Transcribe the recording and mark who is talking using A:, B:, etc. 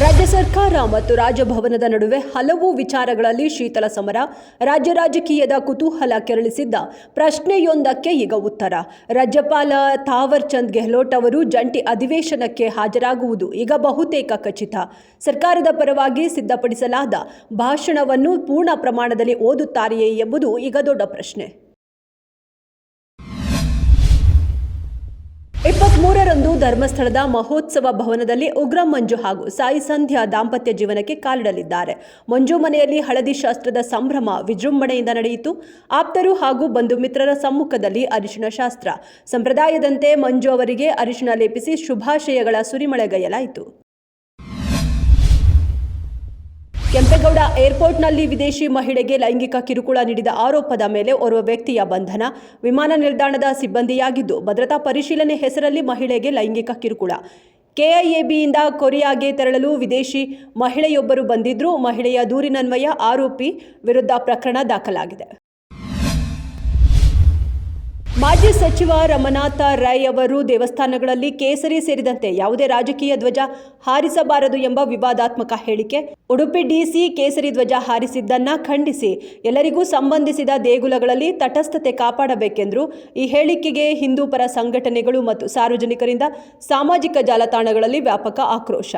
A: ರಾಜ್ಯ ಸರ್ಕಾರ ಮತ್ತು ರಾಜಭವನದ ನಡುವೆ ಹಲವು ವಿಚಾರಗಳಲ್ಲಿ ಶೀತಲ ಸಮರ. ರಾಜ್ಯ ರಾಜಕೀಯದ ಕುತೂಹಲ ಕೆರಳಿಸಿದ್ದ ಪ್ರಶ್ನೆಯೊಂದಕ್ಕೆ ಈಗ ಉತ್ತರ. ರಾಜ್ಯಪಾಲ ಥಾವರ್ ಚಂದ್ ಗೆಹ್ಲೋಟ್ ಅವರು ಜಂಟಿ ಅಧಿವೇಶನಕ್ಕೆ ಹಾಜರಾಗುವುದು ಈಗ ಬಹುತೇಕ ಖಚಿತ. ಸರ್ಕಾರದ ಪರವಾಗಿ ಸಿದ್ಧಪಡಿಸಲಾದ ಭಾಷಣವನ್ನು ಪೂರ್ಣ ಪ್ರಮಾಣದಲ್ಲಿ ಓದುತ್ತಾರೆಯೇ ಎಂಬುದು ಈಗ ದೊಡ್ಡ ಪ್ರಶ್ನೆ. 23ರಂದು ಧರ್ಮಸ್ಥಳದ ಮಹೋತ್ಸವ ಭವನದಲ್ಲಿ ಉಗ್ರ ಮಂಜು ಹಾಗೂ ಸಾಯಿ ಸಂಧ್ಯಾ ದಾಂಪತ್ಯ ಜೀವನಕ್ಕೆ ಕಾಲಿಡಲಿದ್ದಾರೆ. ಮಂಜು ಮನೆಯಲ್ಲಿ ಹಳದಿ ಶಾಸ್ತ್ರದ ಸಂಭ್ರಮ ವಿಜೃಂಭಣೆಯಿಂದ ನಡೆಯಿತು. ಆಪ್ತರು ಹಾಗೂ ಬಂಧು ಮಿತ್ರರ ಸಮ್ಮುಖದಲ್ಲಿ ಅರಿಶಿಣ ಶಾಸ್ತ್ರ ಸಂಪ್ರದಾಯದಂತೆ ಮಂಜು ಅವರಿಗೆ ಅರಿಶಿಣ ಲೇಪಿಸಿ ಶುಭಾಶಯಗಳ ಸುರಿಮಳೆಗೈಯಲಾಯಿತು. ಕೆಂಪೇಗೌಡ ಏರ್ಪೋರ್ಟ್ನಲ್ಲಿ ವಿದೇಶಿ ಮಹಿಳೆಗೆ ಲೈಂಗಿಕ ಕಿರುಕುಳ ನೀಡಿದ ಆರೋಪದ ಮೇಲೆ ಓರ್ವ ವ್ಯಕ್ತಿಯ ಬಂಧನ. ವಿಮಾನ ನಿಲ್ದಾಣದ ಸಿಬ್ಬಂದಿಯಾಗಿದ್ದು ಭದ್ರತಾ ಪರಿಶೀಲನೆ ಹೆಸರಲ್ಲಿ ಮಹಿಳೆಗೆ ಲೈಂಗಿಕ ಕಿರುಕುಳ. ಕೆಐಎಬಿಯಿಂದ ಕೊರಿಯಾಗೆ ತೆರಳಲು ವಿದೇಶಿ ಮಹಿಳೆಯೊಬ್ಬರು ಬಂದಿದ್ರು. ಮಹಿಳೆಯ ದೂರಿನನ್ವಯ ಆರೋಪಿ ವಿರುದ್ಧ ಪ್ರಕರಣ ದಾಖಲಾಗಿದೆ. ಮಾಜಿ ಸಚಿವ ರಮನಾಥ ರೈ ಅವರು ದೇವಸ್ಥಾನಗಳಲ್ಲಿ ಕೇಸರಿ ಸೇರಿದಂತೆ ಯಾವುದೇ ರಾಜಕೀಯ ಧ್ವಜ ಹಾರಿಸಬಾರದು ಎಂಬ ವಿವಾದಾತ್ಮಕ ಹೇಳಿಕೆ. ಉಡುಪಿ ಡಿಸಿ ಕೇಸರಿ ಧ್ವಜ ಹಾರಿಸಿದ್ದನ್ನ ಖಂಡಿಸಿ ಎಲ್ಲರಿಗೂ ಸಂಬಂಧಿಸಿದ ದೇಗುಲಗಳಲ್ಲಿ ತಟಸ್ಥತೆ ಕಾಪಾಡಬೇಕೆಂದರು. ಈ ಹೇಳಿಕೆಗೆ ಹಿಂದೂ ಪರ ಸಂಘಟನೆಗಳು ಮತ್ತು ಸಾರ್ವಜನಿಕರಿಂದ ಸಾಮಾಜಿಕ ಜಾಲತಾಣಗಳಲ್ಲಿ ವ್ಯಾಪಕ ಆಕ್ರೋಶ.